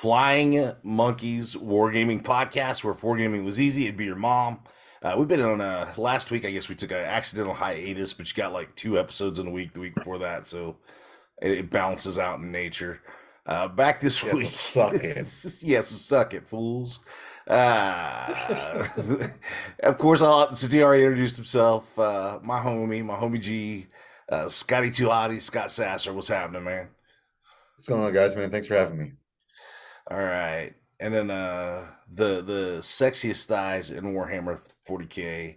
Flying Monkeys Wargaming podcast, where if wargaming was easy, it'd be your mom. We've been on last week. I guess we took an accidental hiatus, but you got like 2 episodes in a week. The week before that, so it balances out in nature. Back this Yes, so week. suck it. Yes, suck it, fools. Uh, of course, since he already introduced himself, my homie G, Scotty Too Hottie, Scott Sasser. What's happening, man? What's going on, guys, man? Thanks for having me. All right. And then the sexiest thighs in Warhammer 40K,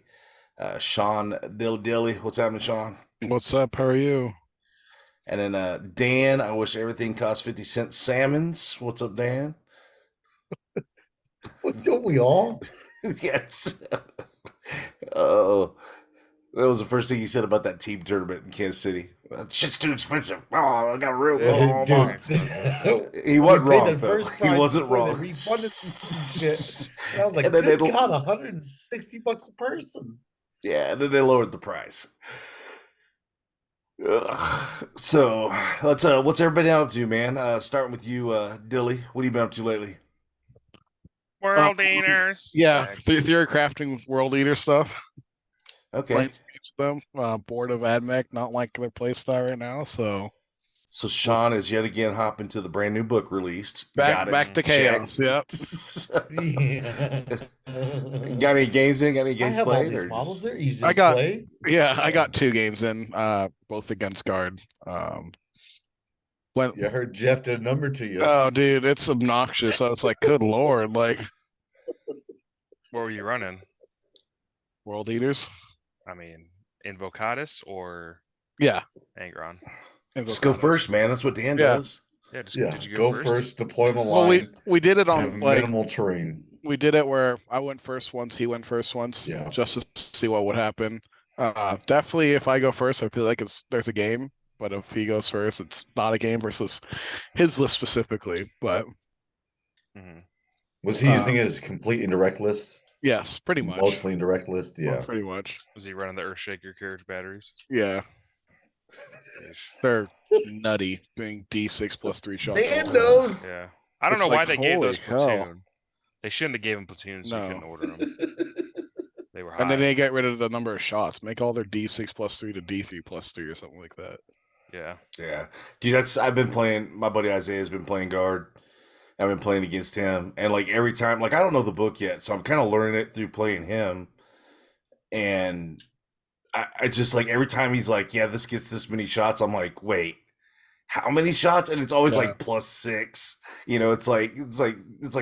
Sean Dilly. What's happening, Sean? What's up? How are you? And then Dan, I wish everything cost 50 cents salmons. What's up, Dan? What, don't we all? Yes. Oh, that was the first thing he said about that team tournament in Kansas City. Shit's too expensive. Oh, I got real. Oh, Dude, he wasn't we paid wrong. the first He prize wasn't before they wrong. refunded some shit. And I was like, And then good they- God, $160 a person. Yeah, and then they lowered the price. Ugh. So what's everybody up to, man? Starting with you, Dilly. What have you been up to lately? World Eaters. Yeah, Thanks. theory crafting world eater stuff. Okay. Playing games with them. Bored of AdMech, not like their playstyle right now. So So Sean is yet again hopping to the brand new book released. back Got it. to chaos. Yep. Yeah. Got any games in? Got any I games have all played? these Or models. just... They're easy I to got- play. Yeah, I got 2 games in, both against guard. When Yeah, I heard Jeff did a number to you. oh, dude, it's obnoxious. I was like, good lord, like What were you running? world eaters. I mean, Invocatus or Yeah, Angron? Just go first, man. That's what Dan Yeah. does. Yeah, just Yeah, did you go go first, deploy the Well, line, we did it have on like minimal terrain. we did it where I went first once, he went first once, Yeah. just to see what would happen. Definitely, if I go first, I feel like there's a game. But if he goes first, it's not a game versus his list specifically. But Was he using his complete indirect list? yes, pretty much. Mostly indirect list, Well, yeah. pretty much. Was he running the Earthshaker carriage batteries? Yeah, Yeesh. they're nutty, being D6 plus 3 shots. Dan all knows. Yeah. I don't It's know why like, they gave those holy hell. platoon. They shouldn't have given platoons, so you No. couldn't order them. They were high. And then they get rid of the number of shots. Make all their D6 plus 3 to D3 plus 3 or something like that. Yeah. Yeah, dude. I've been playing. My buddy Isaiah's been playing guard. I've been playing against him, and like every time, like I don't know the book yet, so I'm kind of learning it through playing him. And I just like every time he's like, "Yeah, this gets this many shots." I'm like, "Wait, how many shots?" And it's always Yeah. like +6. You know, it's like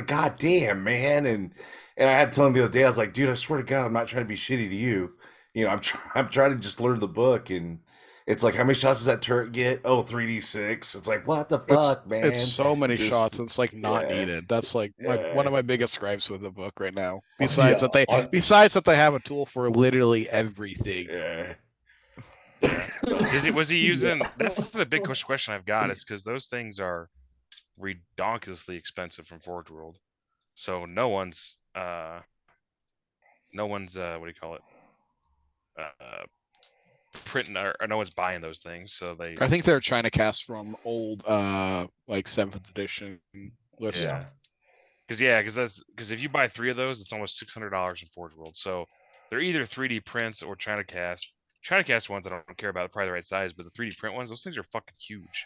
God damn, man. And I had to tell him the other day, I was like, "Dude, I swear to God, I'm not trying to be shitty to you. You know, I'm trying to just learn the book." And it's like, how many shots does that turret get? Oh, 3d6. It's like, what the fuck, man? It's so many Just- shots. It's like not yeah. needed. That's like one Yeah. of my biggest gripes with the book right now. Yeah, Besides that they have a tool for literally everything. Yeah. Was he using? That's the big question I've got. Is because those things are redonkulously expensive from Forge World, so no one's what do you call it? Printing or no one's buying those things, so they. I think they're trying to cast from old like 7th edition list. Yeah. Because if you buy 3 of those, it's almost $600 in Forge World. So they're either 3D prints or China cast. China cast ones I don't care about, probably the right size, but the 3D print ones, those things are fucking huge.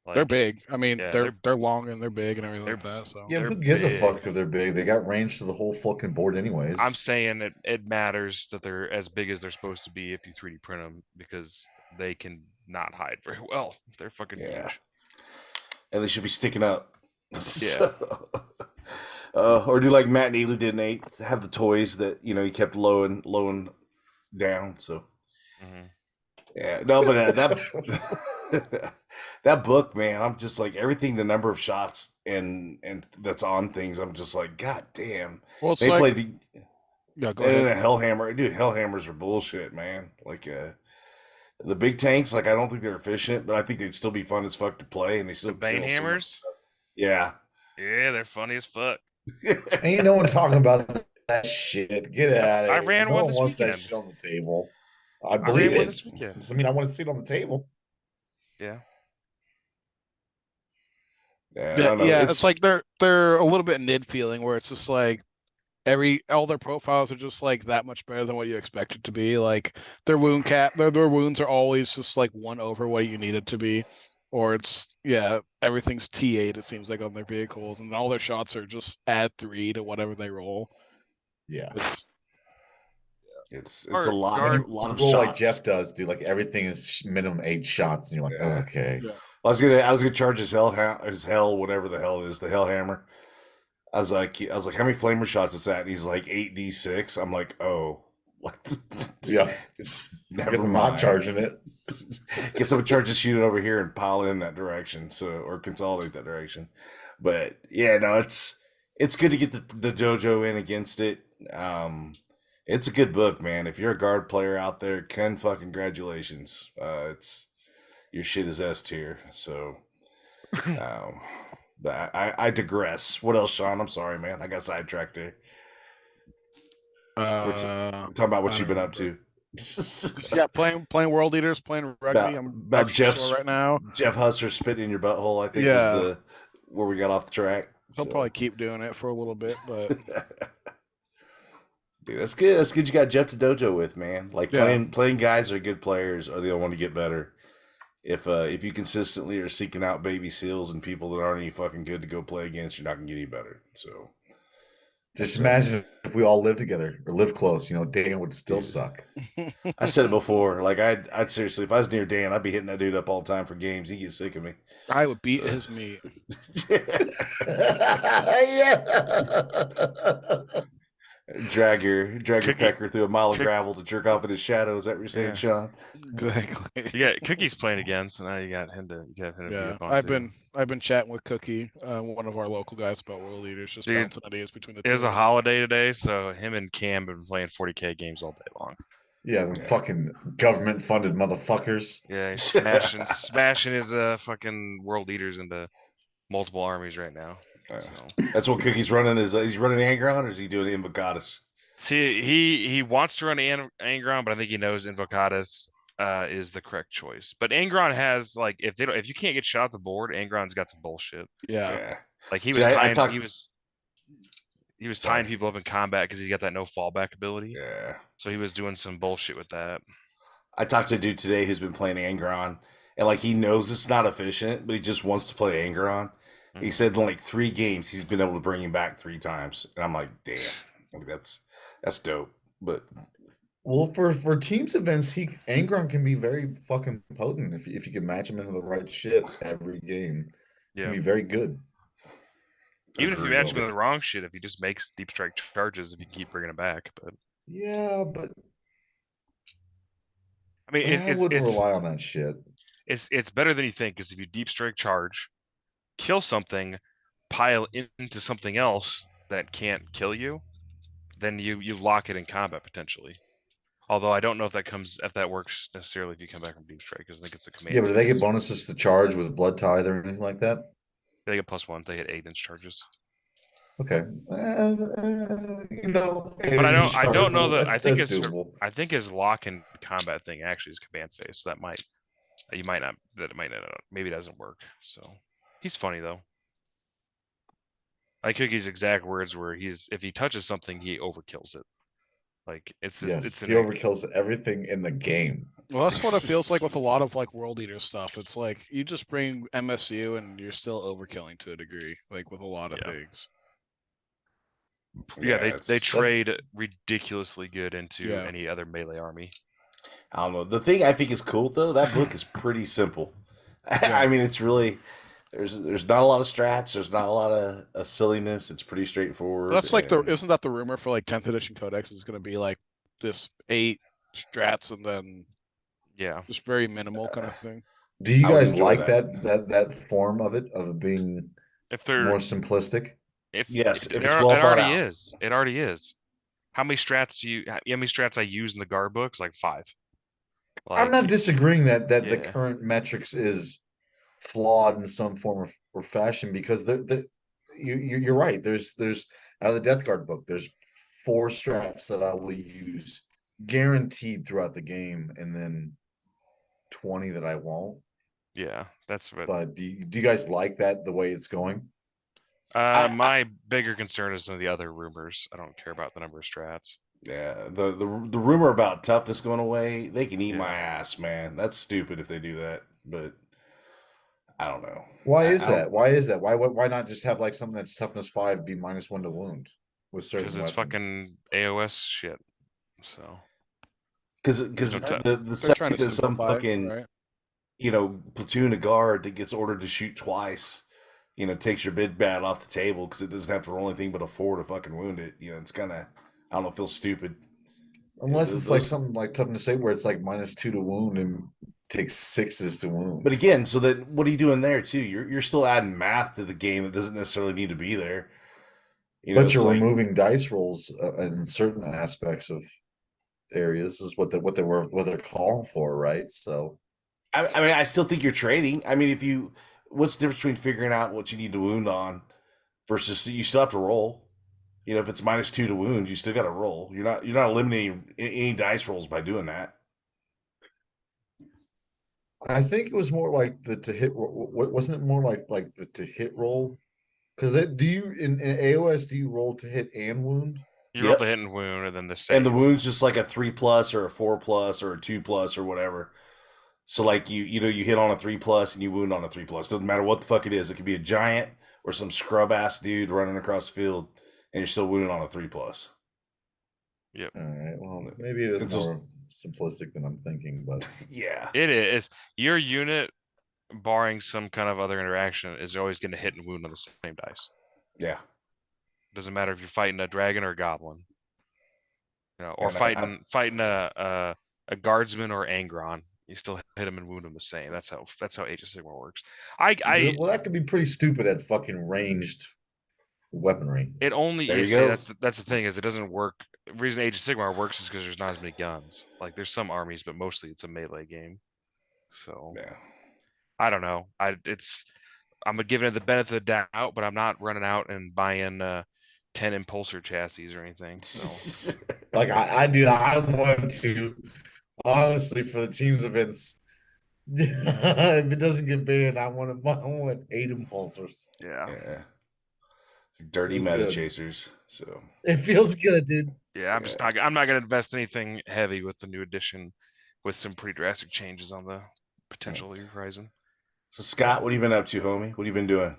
Like, They're big. I mean, yeah, they're long and they're big and everything like that. So Yeah, They're who gives a big. fuck if they're big? They got range to the whole fucking board anyways. I'm saying it matters that they're as big as they're supposed to be if you 3D print them because they can not hide very well. They're fucking Yeah. huge. And they should be sticking up. So, or do like Matt Neely did, Nate, have the toys that, you know, he kept low and down. So, yeah. No, but that that book, man, I'm just like everything, the number of shots and that's on things, I'm just like, God damn. well, it's They like played yeah, go and then ahead. a Hellhammer. Dude, Hellhammers are bullshit, man. Like the big tanks, like I don't think they're efficient, but I think they'd still be fun as fuck to play, and they still The Bane kill so much Hammers? stuff. Yeah. Yeah, they're funny as fuck. Ain't no one talking about that shit. Get out of I here. ran no one one this wants that weekend. shit on the table. I I believe ran one it. this weekend. I mean, I want to see it on the table. Yeah. Yeah, I don't know. Yeah, it's like they're a little bit nid feeling where it's just like all their profiles are just like that much better than what you expect it to be. Like their their wounds are always just like one over what you need it to be. Or it's everything's T8 it seems like on their vehicles, and all their shots are just add 3 to whatever they roll. Yeah. It's a Guard, lot guard. of Roll like shots. Jeff does, dude. Like everything is minimum 8 shots, and you're like, Yeah. okay. Yeah. I was gonna charge his hell, whatever the hell it is, the hell hammer. I was like, how many flamer shots is that? And he's like 8d6. I'm like, oh, like, Yeah. never Guess I'm mind. not charging it. Guess I would charge this unit over here and pile in that direction, or consolidate that direction. But yeah, no, it's good to get the dojo in against it. It's a good book, man. If you're a guard player out there, congratulations. It's your shit is S tier. So, I digress. What else, Sean? I'm sorry, man. I got sidetracked there. We're talking about what I you've don't been up remember. to. Yeah, playing World Eaters, playing rugby. I'm about extra Jeff's sore right now. Jeff Husser spitting in your butthole, I think was Yeah. where we got off the track. He'll probably keep doing it for a little bit, but dude, that's good. That's good. You got Jeff to dojo with, man. Like playing guys that are good players are the only one to get better. If you consistently are seeking out baby seals and people that aren't any fucking good to go play against, you're not gonna get any better. So Just imagine if we all lived together or lived close, Dan would still suck. I said it before. Like I'd seriously, if I was near Dan, I'd be hitting that dude up all the time for games. He'd get sick of me. I would beat his meat. Yeah. Drag your Cookie- pecker through a mile of Cook- gravel to jerk off in his shadow. Is that what you're saying, Yeah. Sean? Exactly. You got Cookie's playing again, so now you got him to beat Yeah, up on I've been chatting with Cookie, one of our local guys, about World Leaders, just Dude, bouncing ideas between the It two. was of a them. holiday today, so him and Cam have been playing 40K games all day long. Yeah, the fucking government-funded motherfuckers. Yeah, he's smashing his fucking world leaders into multiple armies right now. So. That's what Cookie's running. Is he's running Angron, or is he doing Invocatus? See, he wants to run Angron, but I think he knows Invocatus is the correct choice. But Angron has like if you can't get shot at the board, Angron's got some bullshit. Yeah. Like he was he was Sorry. tying people up in combat because he's got that no fallback ability. Yeah. So he was doing some bullshit with that. I talked to a dude today who's been playing Angron, and like he knows it's not efficient, but he just wants to play Angron. He said in like 3 games he's been able to bring him back 3 times, and I'm like, damn, like, that's dope. But Well, for teams events, Angron can be very fucking potent if you can match him into the right shit every game. Yeah. Can be very good. Even if you match him with the wrong shit, if he just makes deep strike charges, if you keep bringing him back, but Yeah, but I mean, I wouldn't rely on that shit. It's better than you think because if you deep strike charge, kill something, pile into something else that can't kill you, then you lock it in combat potentially. Although I don't know if that works necessarily if you come back from deep strike because I think it's a command. Yeah, but do they get bonuses to charge with blood tithe or anything like that? They get +1. They get 8-inch charges. Okay, But I don't know that. I think his lock in combat thing actually is command phase. So that might not. Maybe it doesn't work. So he's funny though. I Cookie's exact words were if he touches something, he overkills it. Like he overkills everything in the game. Well, that's what it feels like with a lot of like World Eater stuff. It's like you just bring MSU and you're still overkilling to a degree, like with a lot of things. Yeah, they trade ridiculously good into any other melee army. I don't know. The thing I think is cool though, that book is pretty simple. I mean, it's really there's not a lot of strats. There's not a lot of silliness. It's pretty straightforward. That's like isn't that the rumor for like 10th edition Codex is going to be like this 8 strats and then just very minimal kind of thing. Do you guys like that form of it being more simplistic? Yes, if it it's well thought out. It already is. How many strats I use in the guard books? Like 5. I'm not disagreeing that the current metrics is flawed in some form or fashion because you're right. There's out of the Death Guard book, there's 4 strats that I will use guaranteed throughout the game, and then 20 that I won't. Yeah, that's what. But do you guys like that the way it's going? My bigger concern is some of the other rumors. I don't care about the number of strats. Yeah, the rumor about toughness going away, they can eat my Yeah. ass, man. That's stupid if they do that, but I don't know. Why is I that? don't- Why is that? Why not just have like something that's toughness 5 be -1 to wound with certain Because it's weapons? fucking AOS shit. So. Because There's no the They're trying second to that some simplify it, fucking right? platoon of guard that gets ordered to shoot twice, takes your bid bat off the table because it doesn't have to roll anything but a 4 to fucking wound it. It's kind of, I don't know, feels stupid. Unless it's like Those, something like toughness 8 where it's like -2 to wound and takes 6s to wound. but again, so that what are you doing there too? You're still adding math to the game that doesn't necessarily need to be there. But It's you're like, removing dice rolls in certain aspects of areas is what they're calling for, right? So I mean, I still think you're trading. I mean, what's the difference between figuring out what you need to wound on versus you still have to roll? If it's -2 to wound, you still got to roll. You're not eliminating any dice rolls by doing that. I think it was more like the to hit. Wasn't it more like the to hit roll? Because do you in AOS do you roll to hit and wound? You roll the hit and wound, and then the save. And the wound's just like a 3+ or a 4+ or a 2+ or whatever. So like you hit on a 3+ and you wound on a 3+. Doesn't matter what the fuck it is. It could be a giant or some scrub ass dude running across the field, and you're still wounding on a 3+. Yep. All right. Well, maybe it is It's more simplistic than I'm thinking, but yeah, It is. Your unit, barring some kind of other interaction, is always going to hit and wound on the same dice. yeah. Doesn't matter if you're fighting a dragon or a goblin. Or And fighting a guardsman or Angron. You still hit him and wound him the same. That's how Age of Sigmar works. well, that could be pretty stupid at fucking ranged weaponry. It only There you see, go. that's the thing is it doesn't work. The reason Age of Sigmar works is because there's not as many guns. Like there's some armies, but mostly it's a melee game. So yeah. I don't know. I'm giving it the benefit of the doubt, but I'm not running out and buying 10 impulsor chassis or anything. So Like I do. I want to honestly for the teams events. If it doesn't get banned, I want 8 impulsors. yeah. Dirty Feels meta good. chasers. So It feels good, dude. Yeah, I'm not gonna invest anything heavy with the new edition with some pretty drastic changes on the potential horizon. So Scott, what have you been up to, homie? What have you been doing?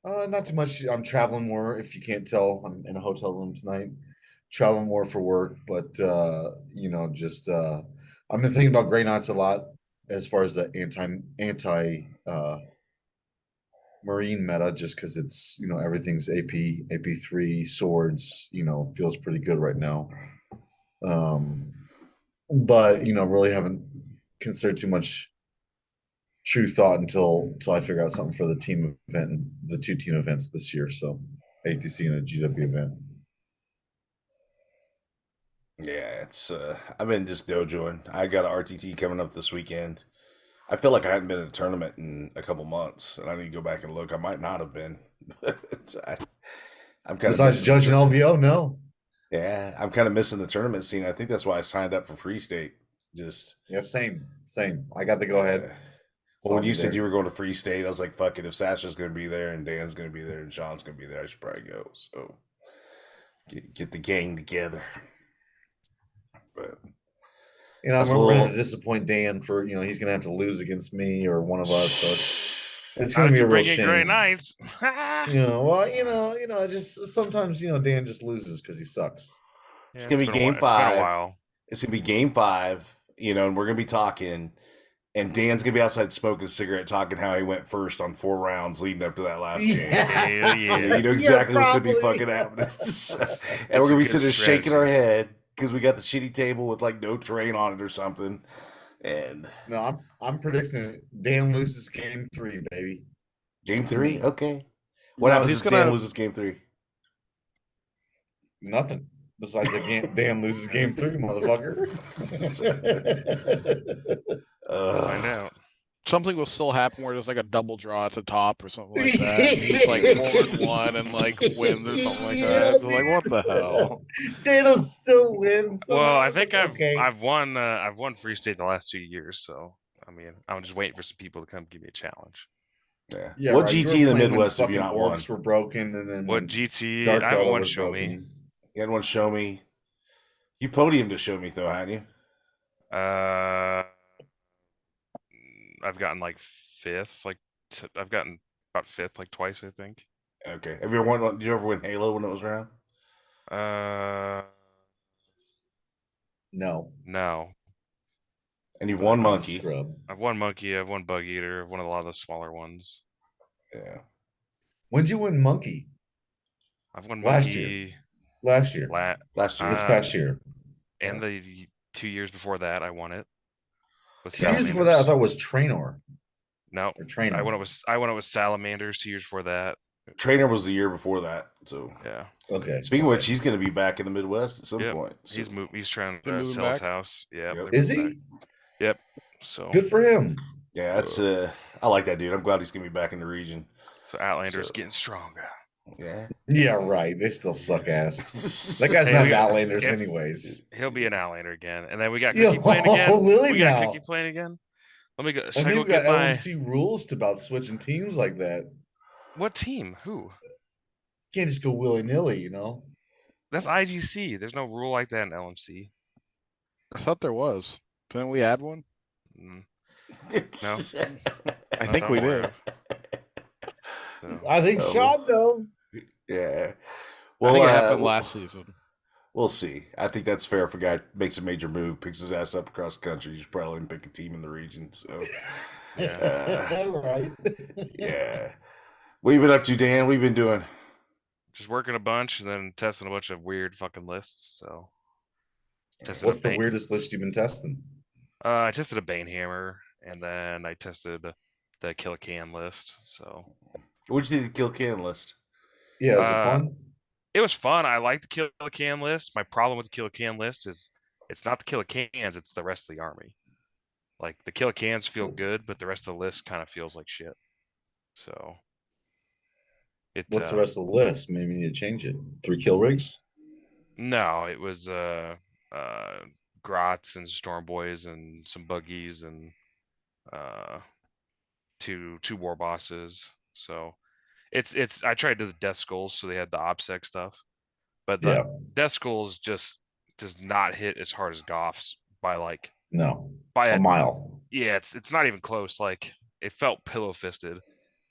Not too much. I'm traveling more. If you can't tell, I'm in a hotel room tonight. Traveling more for work, but just I've been thinking about Grey Knights a lot as far as the anti marine meta, just because it's everything's AP3 swords. Feels pretty good right now. But really haven't considered too much true thought until I figure out something for the team event and the 2 team events this year. So ATC and the GW event. Yeah, it's I've been just dojoing. I got an RTT coming up this weekend. I feel like I hadn't been in a tournament in a couple months, and I need to go back and look. I might not have been. I'm kind of Besides judging LVO, no. Yeah, I'm kind of missing the tournament scene. I think that's why I signed up for Free State. Yeah, same. I got the go ahead. Well, when you said you were going to Free State, I was like, "Fuck it." If Sasha's going to be there and Dan's going to be there and Sean's going to be there, I should probably go. So get the gang together. But I'm ready to disappoint Dan for he's going to have to lose against me or one of us. So it's going to be a real shame. Great Knights. Just sometimes Dan just loses because he sucks. It's gonna be game 5. It's been a while. It's gonna be game 5. And we're gonna be talking, and Dan's gonna be outside smoking a cigarette, talking how he went first on 4 rounds leading up to that last game. Hell yeah. You know exactly what's gonna be fucking happening. And we're gonna be sitting there shaking our head because we got the shitty table with like no terrain on it or something. And no, I'm predicting Dan loses game 3, baby. Game 3, okay. What happens if Dan loses game 3? Nothing. Besides Dan loses game 3, motherfucker. Find out. Something will still happen where there's like a double draw at the top or something like that. He's like 4-1 and like wins or something like that. It's like what the hell? Dan'll still win. Well, I think I've won Free State the last 2 years, so I mean, I'm just waiting for some people to come give me a challenge. Yeah. Yeah, What right. You GT were in the playing when Midwest have you fucking not won? orcs were broken, and then What when GT? Dark I haven't Fellow won was Show Me. broken. You had one show me. You podiumed to show me though, hadn't you? I've gotten like fifth. I've gotten about fifth like twice, I think. Okay. Have you ever won? Did you ever win Halo when it was around? No. No. And you've won Monkey. Scrub. I've won Monkey. I've won Bug Eater. I've won a lot of the smaller ones. Yeah. When'd you win Monkey? I've won Last Monkey. year. Last year. Last year. This past year. And the 2 years before that, I won it. With 2 years before that, I Salamanders. thought it was Trainor. No, Or Trainer. I won it with Salamanders 2 years before that. Trainer was the year before that. So yeah. Okay. Speaking of which, he's going to be back in the Midwest at some Yep. point. So. He's trying They're to moving sell his back? house. Yeah. Yep. Is he? Yep. So Good for him. Yeah, that's I like that dude. I'm glad he's going to be back in the region. So Outlander's getting stronger. Yeah. Yeah, right. They still suck ass. That guy's Hey, not we got- Outlanders if- anyways. He'll be an Outlander again. And then we got Yo, Cookie playing again. really We got now? Cookie playing again. Let me go. I Should I think go we've got get my LMC rules to about switching teams like that. what team? Who? Can't just go willy nilly, you know. That's IGC. There's no rule like that in LMC. I thought there was. Didn't we add one? Mm, No. I not think that we I'm aware did. of. So, I think Oh. Sean knows. Yeah. I Well, think it happened last season. We'll see. I think that's fair if a guy makes a major move, picks his ass up across the country. You should probably let him pick a team in the region. So, Right. yeah. What you been up to, Dan? What you been doing? just working a bunch and then testing a bunch of weird fucking lists. So, tested What's a the Bane- weirdest list you've been testing? I tested a Banehammer and then I tested the Kill a Can list. So, What'd you think of the Kill Can list? Yeah, is it fun? it was fun. I like the Kill a Can list. My problem with the Kill a Can list is it's not the Kill a Cans, it's the rest of the army. Like the Kill a Cans feel good, but the rest of the list kind of feels like shit. So What's the rest of the list? Maybe you need to change it. 3 kill rigs? No, it was Grots and Storm Boys and some buggies and two war bosses. So it's I tried to do the Death Skulls, so they had the OPSEC stuff. But the Death Skulls just does not hit as hard as Goff's by like by a mile. Yeah, it's not even close. Like it felt pillow fisted.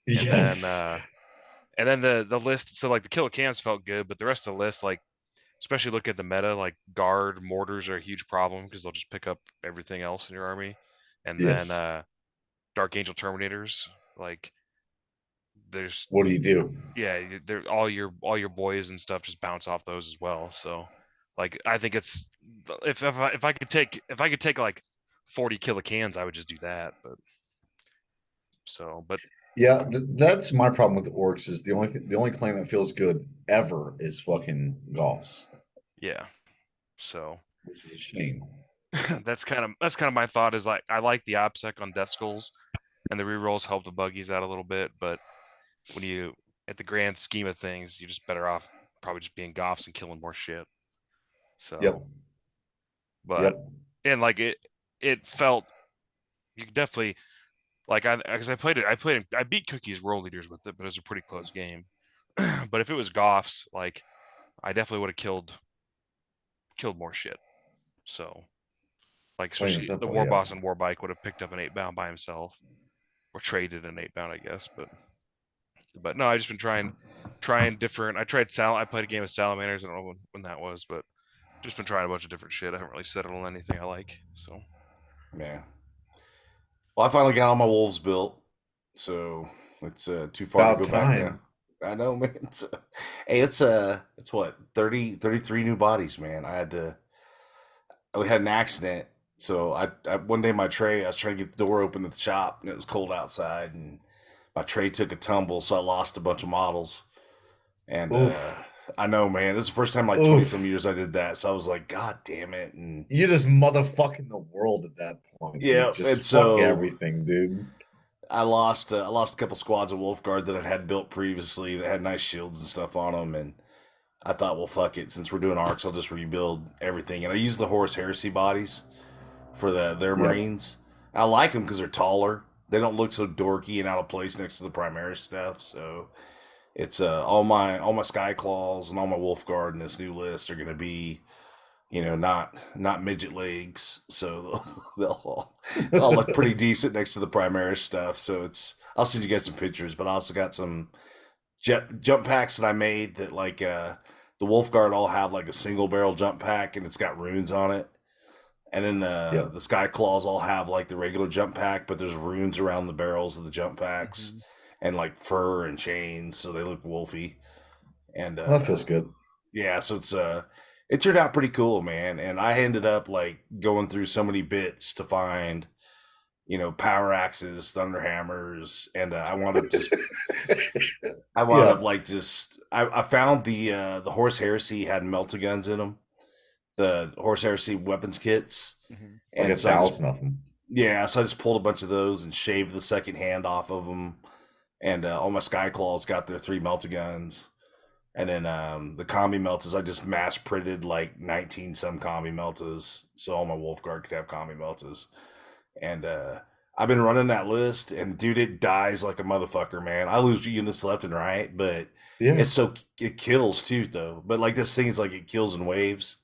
Yes. And then the list, so like the Kill a Cans felt good, but the rest of the list, like especially look at the meta, like guard mortars are a huge problem because they'll just pick up everything else in your army. And then Dark Angel Terminators, like there's what do you do? Yeah, they're all your boys and stuff just bounce off those as well. So like I think it's if I could take like 40 Kill a Cans, I would just do that. But yeah, that's my problem with the orcs is the only clan that feels good ever is fucking Gauls. Yeah. So which is a shame. that's kind of my thought is like I like the OPSEC on Death Skulls and the rerolls help the buggies out a little bit, but when you at the grand scheme of things, you're just better off probably just being Goffs and killing more shit. So but and like it felt you could definitely like because I beat Cookie's World Leaders with it, but it was a pretty close game. But if it was Goffs, like I definitely would have killed more shit. So like especially the War Boss and Warbike would have picked up an 8-bound by himself. Or traded an 8-bound, I guess, but no, I've just been trying different. I played a game of Salamanders. I don't know when that was, but just been trying a bunch of different shit. I haven't really settled on anything I like. So yeah. Well, I finally got all my wolves built, so it's too far to go back now. I know, man. It's what 33 new bodies, man. We had an accident. So I one day my tray, I was trying to get the door open at the shop and it was cold outside and my tray took a tumble, so I lost a bunch of models. And I know, man, this is the first time in like 20 some years I did that. So I was like, God damn it. And you're just motherfucking the world at that point. Yeah, just and so fuck everything, dude. I lost a couple squads of Wolfguard that I'd had built previously that had nice shields and stuff on them, and I thought, well, fuck it, since we're doing Arks, I'll just rebuild everything. And I used the Horus Heresy bodies for their Marines. I like them because they're taller. They don't look so dorky and out of place next to the Primaris stuff. So it's all my Sky Claws and all my Wolf Guard in this new list are going to be, not midget legs. So they'll look pretty decent next to the Primaris stuff. So I'll send you guys some pictures, but I also got some jump packs that I made that the Wolf Guard all have like a single barrel jump pack and it's got runes on it. And then the Sky Claws all have like the regular jump pack, but there's runes around the barrels of the jump packs and like fur and chains, so they look wolfy. And that feels good. Yeah, so it turned out pretty cool, man. And I ended up like going through so many bits to find, power axes, thunder hammers, and I wound up just I found the Horse Heresy had melta guns in them. The Horse Heresy weapons kits, and like 1,000 of them. Yeah, so I just pulled a bunch of those and shaved the second hand off of them, and all my Sky Claws got their 3 melta guns, and then the combi meltas I just mass printed like 19 some combi meltas, so all my Wolf Guard could have combi meltas, and I've been running that list, and dude, it dies like a motherfucker, man. I lose units left and right, but it kills too, though. But like this thing is like it kills in waves.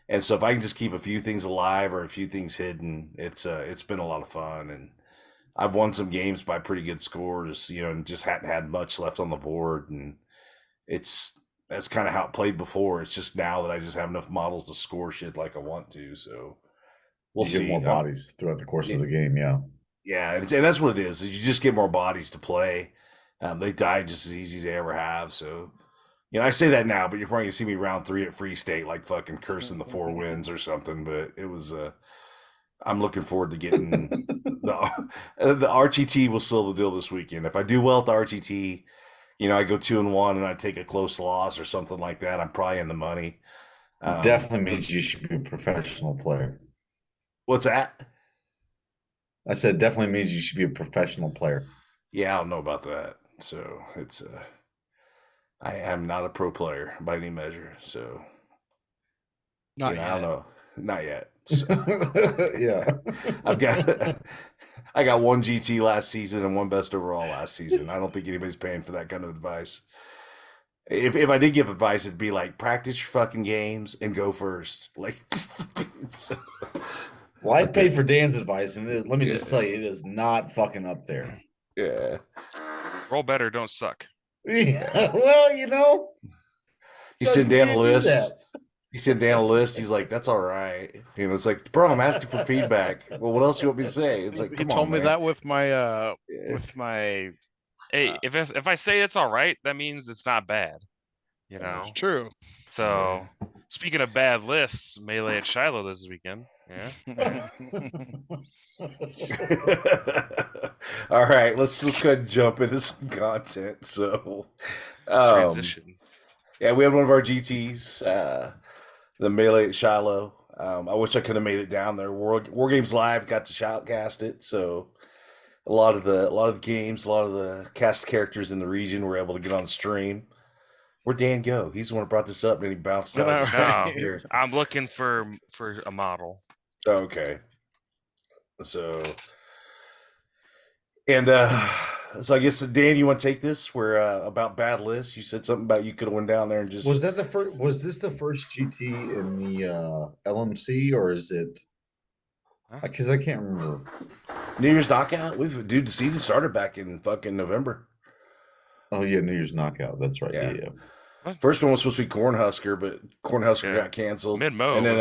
And so if I can just keep a few things alive or a few things hidden, it's been a lot of fun, and I've won some games by pretty good scores, and just hadn't had much left on the board, and that's kind of how it played before. It's just now that I just have enough models to score shit like I want to. So we'll see. Get more bodies throughout the course of the game, yeah, and that's what it is. You just get more bodies to play. They die just as easy as they ever have. So. I say that now, but you're probably gonna see me round 3 at Free State, like fucking cursing the 4 wins or something. But it was, I'm looking forward to getting the RTT will seal the deal this weekend. If I do well at the RTT, I go 2-1 and I take a close loss or something like that, I'm probably in the money. Definitely means you should be a professional player. What's that? I said definitely means you should be a professional player. Yeah, I don't know about that. So it's I am not a pro player by any measure, so not yet. I don't know, not yet. So. Yeah, I got 1 GT last season and 1 best overall last season. I don't think anybody's paying for that kind of advice. If I did give advice, it'd be like practice your fucking games and go first. Like, well, I paid for Dan's advice, and let me just tell you, it is not fucking up there. Yeah, roll better, don't suck. Yeah, well, he sent Dan a list. He sent Dan a list. He's like, "That's all right." It's like, bro, I'm asking for feedback. Well, what else do you want me to say? It's like, come on, told me man. that with my Hey, if I say it's all right, that means it's not bad. True. So, speaking of bad lists, Melee at Shiloh this weekend. Yeah. All right, let's go ahead and jump into some content. So, transition. Yeah, we had one of our GTs, the Melee at Shiloh. I wish I could have made it down there. War Games Live got to shoutcast it, so a lot of the games, a lot of the cast characters in the region were able to get on stream. Where'd Dan go? He's the one who brought this up, and he bounced out. No, I'm looking for a model. Okay. So, and so I guess Dan, you want to take this? Where about bad lists? You said something about you could have went down there and just. Was that the first? Was this the first GT in the LMC, or is it? Because I can't remember. New Year's Knockout. The season started back in fucking November. Oh yeah, New Year's Knockout. That's right. Yeah. First one was supposed to be Cornhusker, but Cornhusker got canceled. Mid-Mo. And then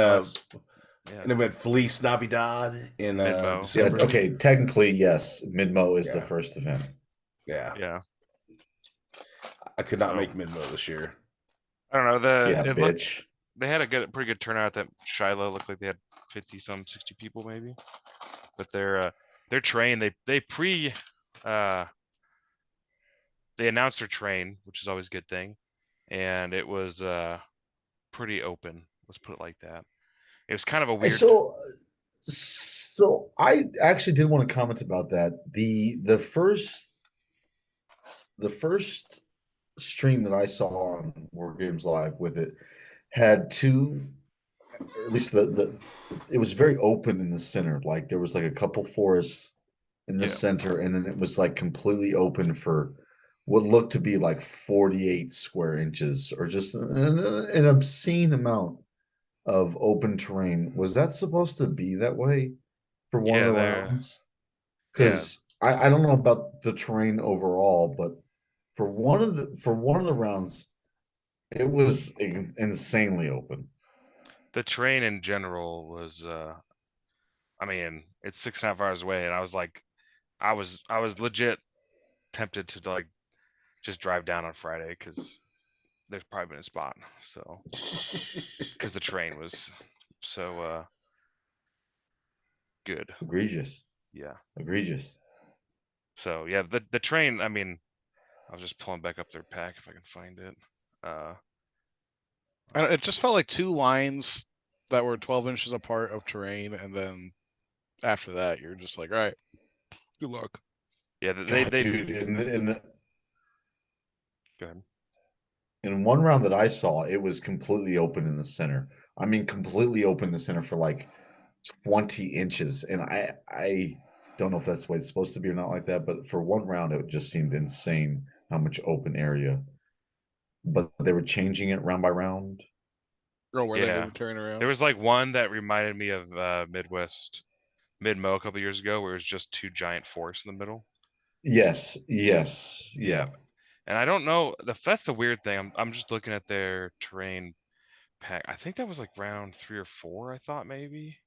and then we had Felice Navidad in December. Yeah, okay, technically yes. Mid-Mo is the first event. Yeah. Yeah. I could not make Mid-Mo this year. I don't know. Bitch. They had a pretty good turnout at that Shiloh. Looked like they had 50-some, 60 people maybe. But their train, they announced their train, which is always a good thing, and it was pretty open. Let's put it like that. It was kind of a weird. So I actually did want to comment about that. The first stream that I saw on War Games Live with it had 2 at least it was very open in the center. Like there was like a couple forests in the Yeah. center, and then it was like completely open for what looked to be like 48 square inches, or just an obscene amount of open terrain. Was that supposed to be that way for one of Yeah, the they're rounds? yeah. Because I don't know about the terrain overall, but for one of the rounds, it was insanely open. The train in general was I mean, it's 6.5 hours away, and I was like, I was legit tempted to like just drive down on Friday because there's probably been a spot. So because the train was so good. Egregious, Yeah. egregious. So yeah, the train. I mean, I was just pulling back up their pack if I can find it. Uh, And it just felt like two lines that were 12 inches apart of terrain, and then after that, you're just like, all right, good luck. yeah, God, they dude, go ahead. in one round that I saw, it was completely open in the center. I mean, completely open in the center for like 20 inches. And I don't know if that's the way it's supposed to be or not like that, but for one round, it just seemed insane how much open area. But they were changing it round by round. Or where they Yeah, moving terrain around. there was like one that reminded me of Midwest Mid-Mo a couple years ago, where it was just two giant forests in the middle. Yes, yes, Yeah, yeah. and I don't know. That's the weird thing. I'm just looking at their terrain pack. I think that was like round 3 or 4. I thought maybe,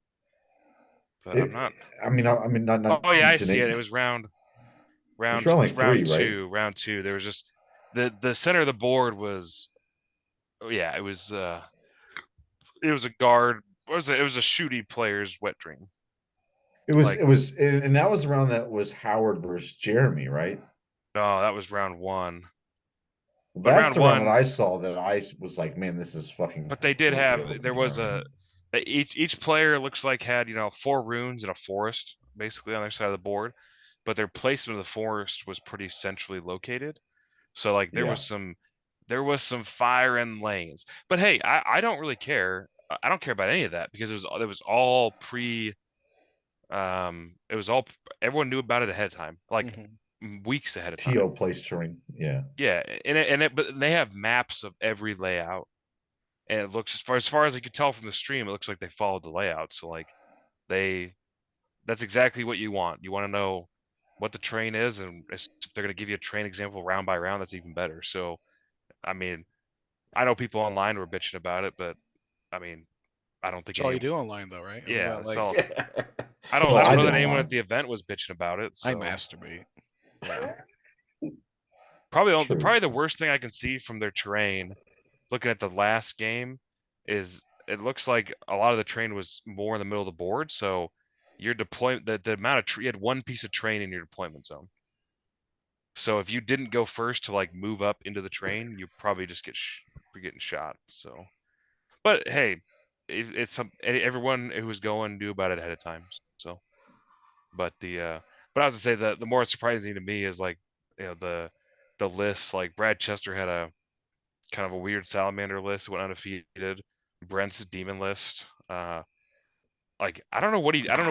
but It, I'm not. I mean, not Oh yeah, I to see it. It Nate. was round It's round like round three, right? two. Round two. There was just the center of the board was. Oh yeah, it was a guard. What was it? It was a shooty player's wet dream. Like and that was around that was Howard versus Jeremy, right? no, that was round one. But That's round the round that one, I saw that I was like, man, this is fucking but they did completely have. open There was terrain. each player looks like had 4 runes and a forest basically on their side of the board, but their placement of the forest was pretty centrally located. So like Yeah. there was some fire in lanes. But hey, I don't really care. I don't care about any of that because it was all pre it was all everyone knew about it ahead of time, like weeks ahead of TO time. place terrain. Yeah. Yeah, but they have maps of every layout, and it looks as far as I could tell from the stream, it looks like they followed the layout. So like they that's exactly what you want. You want to know what the train is, and if they're going to give you a train example round by round, that's even better. So I mean, I know people online were bitching about it, but I mean, I don't think It's all any. you do online, though, right? Isn't Yeah, that that's like all. So I I don't know did that anyone at online. the event was bitching about it. I So masturbate? Yeah. True. probably the worst thing I can see from their terrain, looking at the last game, is it looks like a lot of the terrain was more in the middle of the board. So your deployment, the amount of you had one piece of terrain in your deployment zone. So if you didn't go first to like move up into the train, you probably just be getting shot. So, but hey, it's everyone who was going knew about it ahead of time. So, but but I was to say the more surprising thing to me is like the list. Like Brad Chester had a kind of a weird salamander list, went undefeated. Brent's demon list. Like I don't know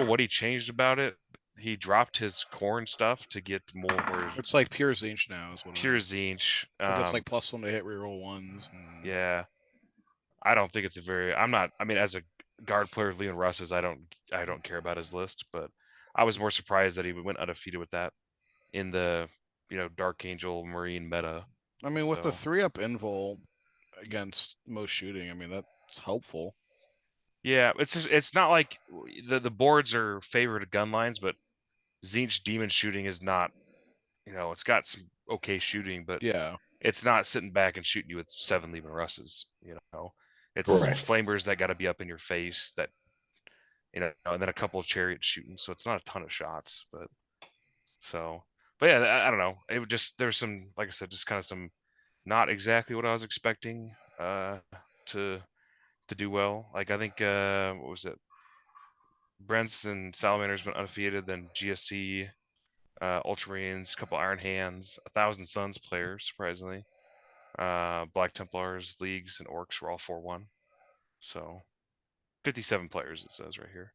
what he changed about it. He dropped his corn stuff to get more It's like pure Zinch now is what it pure is. Zinch. So it gets like +1 to hit reroll ones. And... Yeah, I don't think it's a very. I'm not. I mean, as a guard player of Leon Russ's, I don't care about his list, but I was more surprised that he went undefeated with that in the Dark Angel Marine meta. I mean, with the So 3-up invul against most shooting, I mean that's helpful. yeah, it's not like the boards are favored gun lines, but Zinch demon shooting is not. It's got some okay shooting, but Yeah. it's not sitting back and shooting you with 7 Legion Russes. It's Correct. flamers that got to be up in your face that and then a couple of chariots shooting. So it's not a ton of shots, but yeah, I don't know. It would just there's some, like I said, just kind of some not exactly what I was expecting to do well. Like I think what was it? Brents and Salamanders went undefeated. Then GSC, Ultramarines, a couple Iron Hands, 1,000 Suns players, surprisingly. Black Templars, Leagues, and Orcs were all 4-1. So 57 players. It says right here.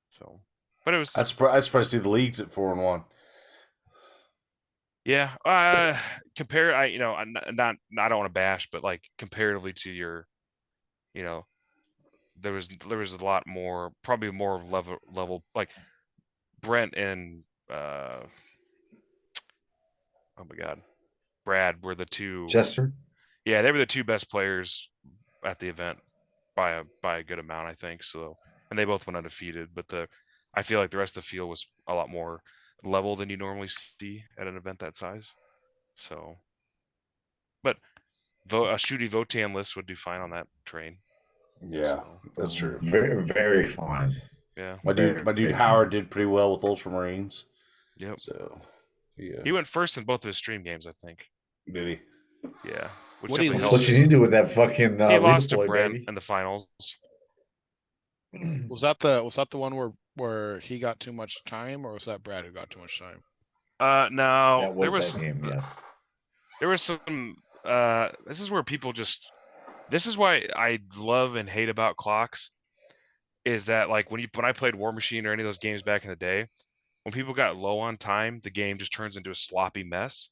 So, but it was. I surprised to see the leagues at 4-1. Yeah. Compare. I don't want to bash, but like comparatively to your, there was a lot more, probably more level like Brent and oh my God, Brad were the two. Chester. Yeah, they were the two best players at the event by a good amount, I think. So, and they both went undefeated. But I feel like the rest of the field was a lot more level than you normally see at an event that size. So, but a shooty Votan list would do fine on that train. Yeah, So, that's true. Very, very fine. Yeah, my dude Howard did pretty well with Ultramarines. Yep. So, yeah, he went first in both of his stream games, I think. Did he? Yeah. Which What do you That's lose? what you need to do with that fucking he lost to redeploy, Brent baby. in the finals. Was that the one where he got too much time, or was that Brad who got too much time? No, That was that game. Yes. There was some. This is where people just. This is why I love and hate about clocks. Is that like when I played War Machine or any of those games back in the day, when people got low on time, the game just turns into a sloppy mess.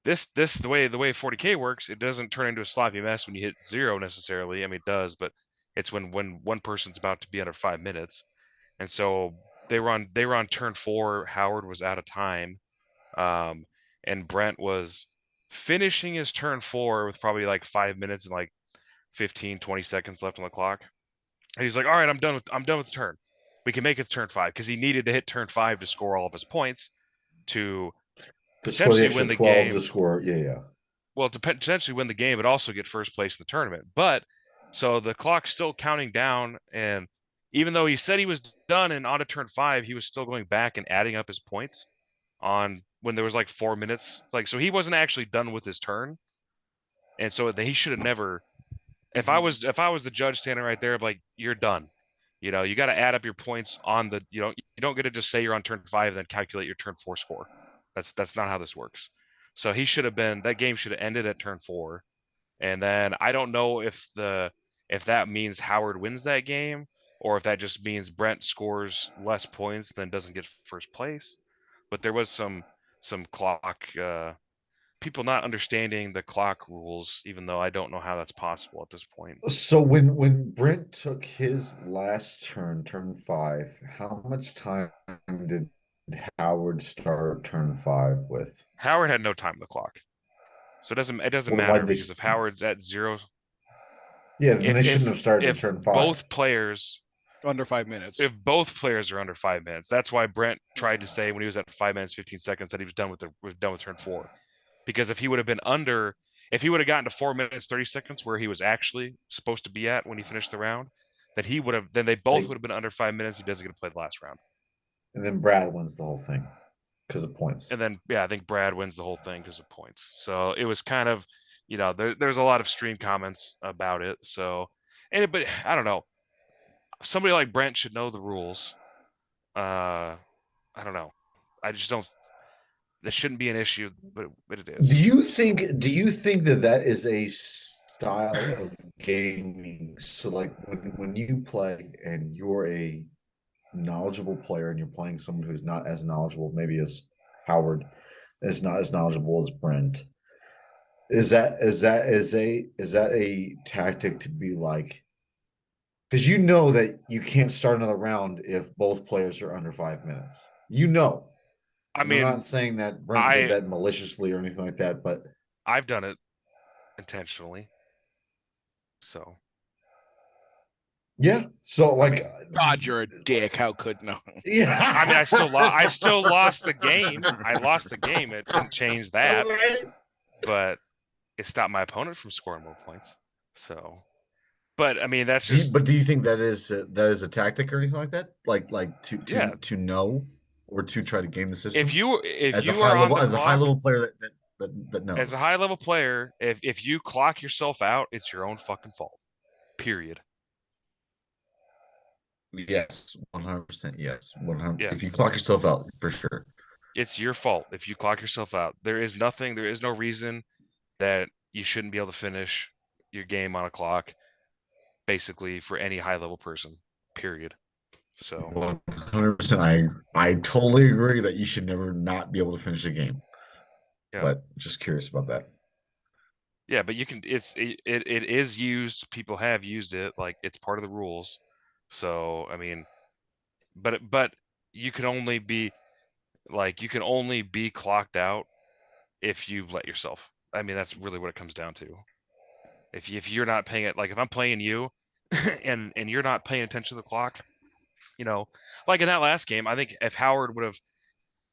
The way 40K works, it doesn't turn into a sloppy mess when you hit 0 necessarily. I mean, it does, but it's when one person's about to be under 5 minutes, and so they were on turn 4. Howard was out of time, and Brent was finishing his turn 4 with probably like 5 minutes and like 15-20 seconds left on the clock. And he's like, all right, I'm done with the turn. We can make it turn 5 because he needed to hit turn 5 to score all of his points to score the potentially extra win the 12 game. to score. Yeah. Well, to potentially win the game, but also get first place in the tournament. But so the clock's still counting down, and even though he said he was done and on to turn 5, he was still going back and adding up his points on when there was like 4 minutes. Like, so he wasn't actually done with his turn, and so he should have never. If I was the judge standing right there, like, you're done. You got to add up your points on the. You don't get to just say you're on turn 5 and then calculate your turn 4 score. That's not how this works. So he should have been. That game should have ended at turn 4, and then I don't know if that means Howard wins that game, or if that just means Brent scores less points than doesn't get first place. But there was some clock. People not understanding the clock rules, even though I don't know how that's possible at this point. So when Brent took his last turn 5, how much time did Howard start turn 5 with? Howard had no time on the clock, so it doesn't Well, matter because if Howard's at 0, yeah, then they shouldn't have started if turn 5. both players Under 5 minutes. If both players are under 5 minutes, that's why Brent tried to say when he was at 5 minutes 15 seconds that he was done with turn 4. Because if he would have gotten to 4 minutes 30 seconds where he was actually supposed to be at when he finished the round, then they both would have been under 5 minutes. He doesn't get to play the last round. And then Brad wins the whole thing because of points. And then I think Brad wins the whole thing because of points. So it was kind of, there's a lot of stream comments about it. So, but I don't know. Somebody like Brent should know the rules. I don't know. I just don't. This shouldn't be an issue, but it is. Do you think that is a style of gaming? So like when you play and you're a knowledgeable player and you're playing someone who's not as knowledgeable, maybe as Howard, is not as knowledgeable as Brent. Is that a tactic to be like, because you know that you can't start another round if both players are under 5 minutes. I'm not saying that Brent did that maliciously or anything like that, but I've done it intentionally. So yeah. So like, God, you're a dick. How could no? Yeah. I mean, I still lost the game. I lost the game. It didn't change that, but it stopped my opponent from scoring more points. So, but I mean, that's just. But do you think that is a tactic or anything like that? Like to know or to try to game the system? If you are on as a high level player that knows. As a high level player, if you clock yourself out, it's your own fucking fault. Period. Yes, 100%. Yes, 100. Yeah. If you clock yourself out, for sure, it's your fault if you clock yourself out. There is no reason that you shouldn't be able to finish your game on a clock. basically for any high level person. Period. So 100%. I totally agree that you should never not be able to finish a game. yeah. But just curious about that. Yeah, but you can. It is used. People have used it. Like it's part of the rules. So I mean, but you can only be clocked out if you let yourself. I mean, that's really what it comes down to. If you're not paying it, like if I'm playing you, and you're not paying attention to the clock, like in that last game, I think if Howard would have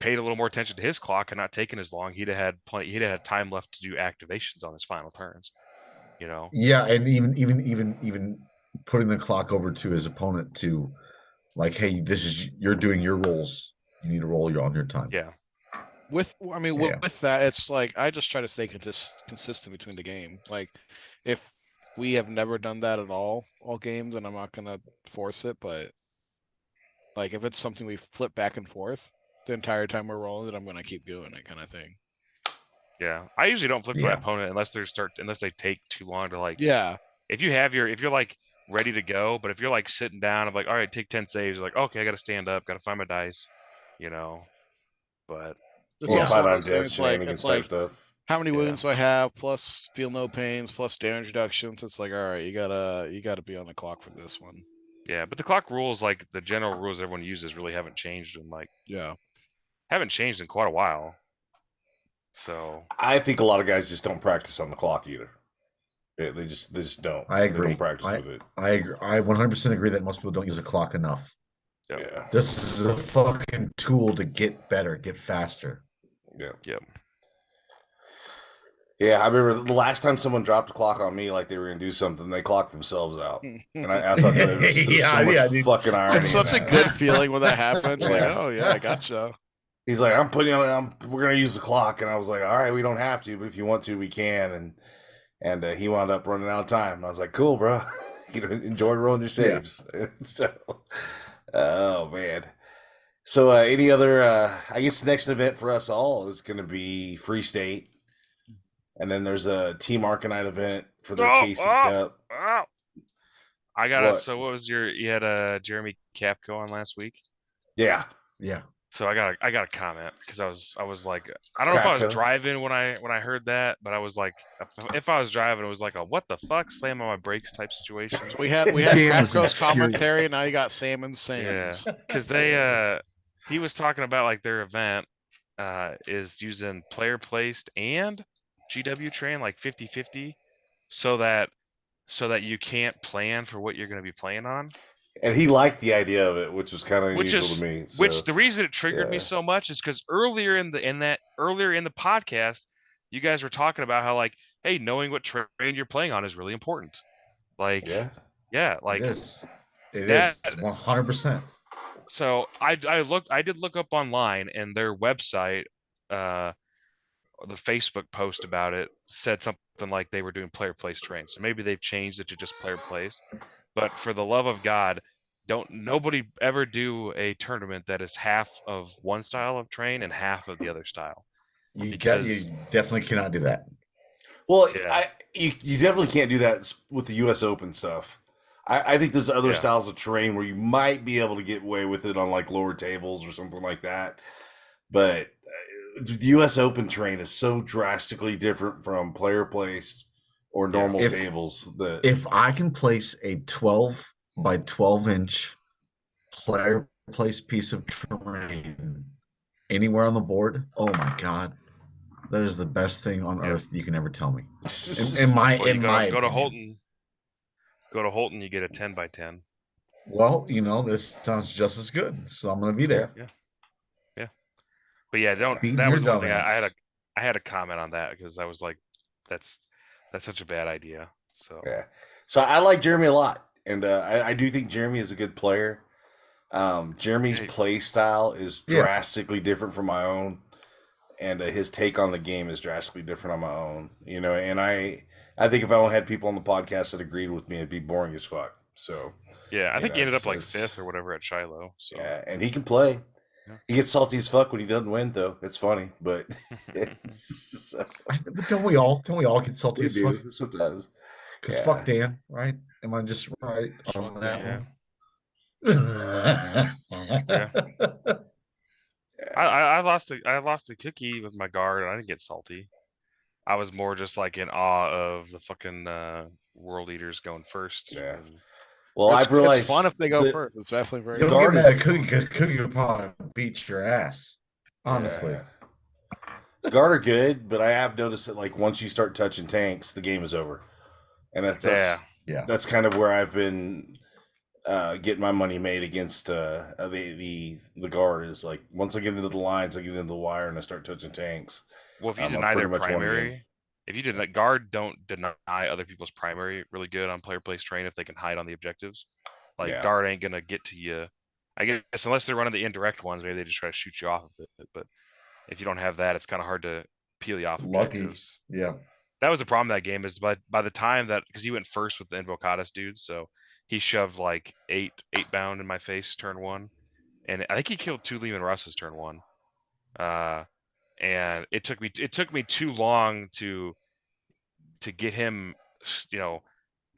paid a little more attention to his clock and not taken as long, he'd have had plenty. He'd have had time left to do activations on his final turns. Yeah, and even putting the clock over to his opponent to, like, hey, you're doing your rolls. You need to roll on your time. Yeah. With that, it's like I just try to stay consistent between the game. Like, if we have never done that at all games, and I'm not gonna force it, but like if it's something we flip back and forth the entire time we're rolling it, I'm gonna keep doing it, kind of thing. Yeah, I usually don't flip to my opponent unless they take too long to like. Yeah. If you're like ready to go, but if you're like sitting down, I'm like, all right, take 10 saves. You're like, okay, I got to stand up, got to find my dice, But it's also one of those things, it's like stuff. How many wounds do I have? Plus feel no pains, plus damage reductions. It's like, all right, you gotta be on the clock for this one. Yeah, but the clock rules, like the general rules everyone uses, really haven't changed in haven't changed in quite a while. So I think a lot of guys just don't practice on the clock either. They just don't. I agree. They don't practice with it. I agree. I 100% agree that most people don't use a clock enough. Yeah. This is a fucking tool to get better, get faster. Yeah. Yep. Yeah, I remember the last time someone dropped a clock on me, like they were gonna do something, they clocked themselves out, and I thought that there was so much fucking irony. It's such a good feeling when that happens. Like, oh yeah, I gotcha. He's like, we're gonna use the clock, and I was like, all right, we don't have to, but if you want to, we can. And he wound up running out of time. And I was like, cool, bro. Enjoy rolling your saves. Yeah. So, oh man. So any other? I guess the next event for us all is gonna be Free State. And then there's a Team Arcanite event for the KC Cup. I got it. So what was you had a Jeremy Capco on last week? Yeah. So I got a comment because I was like, I don't know if I was driving when I heard that, but I was like, if I was driving, it was like a what the fuck slam on my brakes type situation. We had Capco's commentary, and now you got Sam's. Yeah, because he was talking about like their event is using player placed and GW train like 50-50 so that you can't plan for what you're going to be playing on. And he liked the idea of it, which was kind of unusual to me. So, which the reason it triggered me so much is because earlier in the podcast, you guys were talking about how like, hey, knowing what train you're playing on is really important. Like, like it is 100%. So I did look up online, and their website, the Facebook post about it said something like they were doing player placed terrain. So maybe they've changed it to just player placed. But for the love of God, nobody ever do a tournament that is half of one style of terrain and half of the other style. You definitely cannot do that. Well, you definitely can't do that with the U.S. Open stuff. I think there's other styles of terrain where you might be able to get away with it on like lower tables or something like that. But the U.S. Open terrain is so drastically different from player placed or normal tables. If I can place a 12 by 12 inch player placed piece of terrain anywhere on the board, oh my god, that is the best thing on earth you can ever tell me. Go to Holton. Go to Holton, you get a 10 by 10. Well, this sounds just as good, so I'm going to be there. Yeah. But yeah, that was one thing I had a comment on that because I was like, that's such a bad idea. So so I like Jeremy a lot, and I do think Jeremy is a good player. Jeremy's play style is drastically different from my own, and his take on the game is drastically different on my own. And I think if I only had people on the podcast that agreed with me, it'd be boring as fuck. So I think he ended up like 5th or whatever at Shiloh. So and he can play. He gets salty as fuck when he doesn't win, though. It's funny, but don't we all get salty as fuck sometimes? Because fuck Dan, right? Am I just right on Fuck that Dan. one? Yeah. I lost a cookie with my guard, and I didn't get salty. I was more just like in awe of the fucking world eaters going first. Yeah. And Well, I've realized it's fun if they go first. It's definitely very Don't guard get is mad at Cookie because Cookie will probably beat your ass. Honestly. Yeah. Guard are good, but I have noticed that like once you start touching tanks, the game is over, and that's kind of where I've been getting my money made against the guard. Is like once I get into the lines, I get into the wire, and I start touching tanks. well, if you deny their primary, if you deny guard, don't deny other people's primary. Really good on player place train if they can hide on the objectives. Like guard ain't gonna get to you. I guess unless they're running the indirect ones, maybe they just try to shoot you off of it. But if you don't have that, it's kind of hard to peel you off objectives. Yeah. That was the problem that game is by the time that because he went first with the Invocatus dudes, so he shoved like eight bound in my face turn one, and I think he killed 2 Lehman Russes turn one. And it took me too long to get him,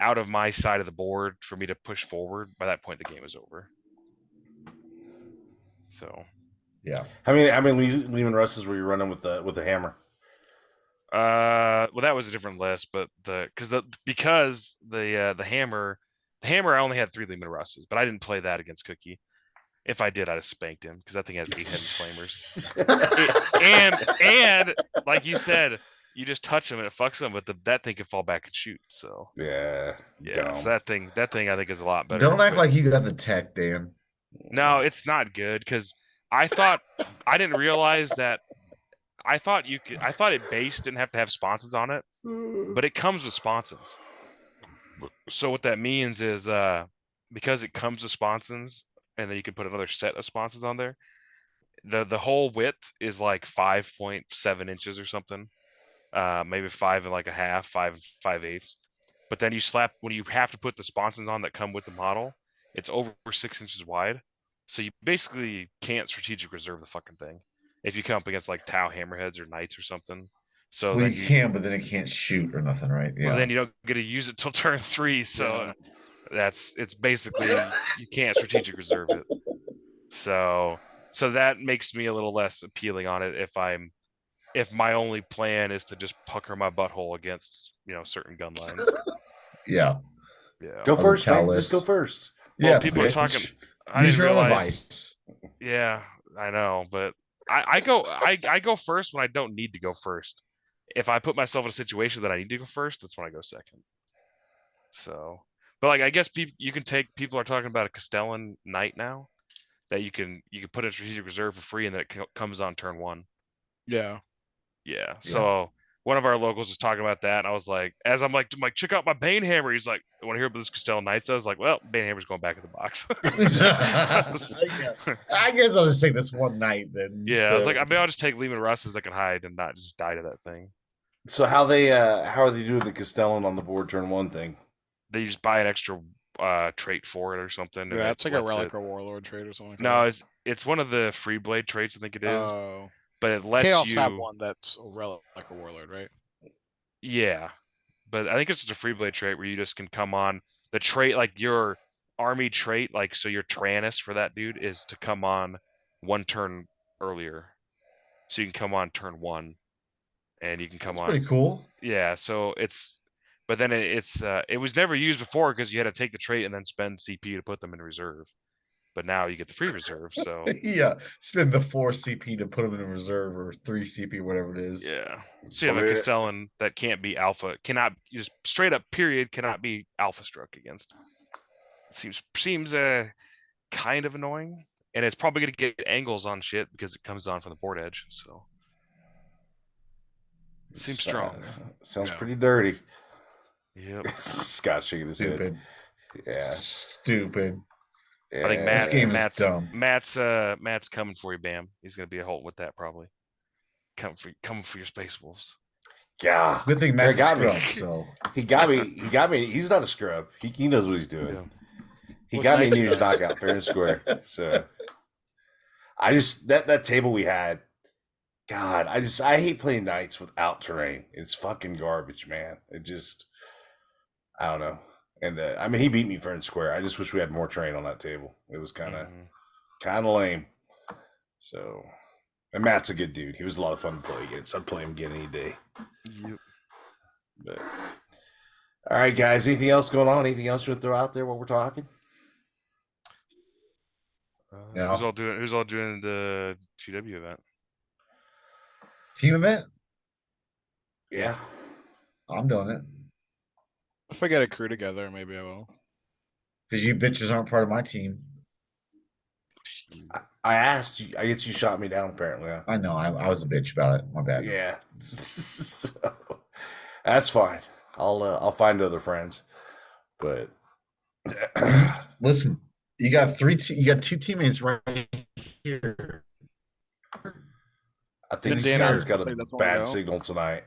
out of my side of the board for me to push forward. By that point, the game was over. So, yeah. How many Lehman Russes were you running with the hammer? Well, that was a different list, but because the hammer, I only had 3 Lehman Russes, but I didn't play that against Cookie. If I did, I'd have spanked him because that thing has 8 heavy flamers. and like you said, you just touch him and it fucks him, but that thing can fall back and shoot. So yeah. So that thing I think is a lot better. Don't act like you got the tech, Dan. No, it's not good because I didn't realize that. I thought it base didn't have to have sponsons on it, but it comes with sponsons. So what that means is because it comes with sponsons, and then you can put another set of sponsons on there. The whole width is like 5.7 inches or something, maybe 5 and like a half, 5 and 5/8. But then when you have to put the sponsons on that come with the model, it's over 6 inches wide. So you basically can't strategic reserve the fucking thing if you come up against like Tau hammerheads or knights or something. So well, you can, but then it can't shoot or nothing, right? Yeah. Well, then you don't get to use it till turn 3. So it's basically you can't strategic reserve it. So that makes me a little less appealing on it if my only plan is to just pucker my butthole against certain gun lines. Yeah. Go first, man. Just go first. Well, people are talking. I use didn't your own realize. advice. Yeah, I know, but I go first when I don't need to go first. If I put myself in a situation that I need to go first, that's when I go second. So, but like I guess people are talking about a Castellan Knight now that you can put in strategic reserve for free and then it comes on turn 1. Yeah. So one of our locals was talking about that, and I was like, as I'm like, check out my Bane Hammer. He's like, I want to hear about this Castellan Knights. I was like, well, Bane Hammer's going back in the box. I guess I'll just take this one night then. Yeah, I was like, I'll just take Lehman Russes that can hide and not just die to that thing. So how are they doing the Castellan on the board turn 1 thing? They just buy an extra trait for it or something. Yeah, it's like a relic or warlord trait or something. No, it's one of the free blade traits, I think it is. Oh. But it lets Chaos you have one that's a relic or warlord, right? Yeah, but I think it's just a free blade trait where you just can come on the trait, like your army trait, like so your Toughness for that dude is to come on 1 turn earlier, so you can come on turn 1, and you can come on. Pretty cool. Yeah, so but then it was never used before because you had to take the trait and then spend CP to put them in reserve. But now you get the free reserve, so yeah, spend the 4 CP to put them in reserve or 3 CP, whatever it is. Yeah, so you have a Castellan that can't be alpha, cannot just straight up period cannot be alpha struck against. Seems kind of annoying, and it's probably gonna get angles on shit because it comes on from the board edge. So seems strong. Sounds pretty dirty. Yep. Scott shaking his head. Yeah. Stupid. I think this game is dumb. Matt's coming for you, Bam. He's gonna be a Holt with that probably. Coming for your Space Wolves. Yeah. Good thing Matt got me. So he got me. He's not a scrub. He knows what he's doing. Yeah. He got me in News knockout fair and square. So I just that table we had. God, I hate playing Knights without terrain. It's fucking garbage, man. I don't know. And I mean, he beat me fair and square. I just wish we had more terrain on that table. It was kind of lame. So, and Matt's a good dude. He was a lot of fun to play against. I'd play him again any day. Yep. But all right, guys. Anything else going on? Anything else you want to throw out there while we're talking? Who's all doing the GW event? Team event? Yeah. I'm doing it. If I get a crew together, maybe I will. Because you bitches aren't part of my team. I asked you. I guess you shot me down. Apparently, I know. I was a bitch about it. My bad. Yeah. So, that's fine. I'll find other friends. But listen, you got you got two teammates right here. I think Scott's got a bad signal tonight.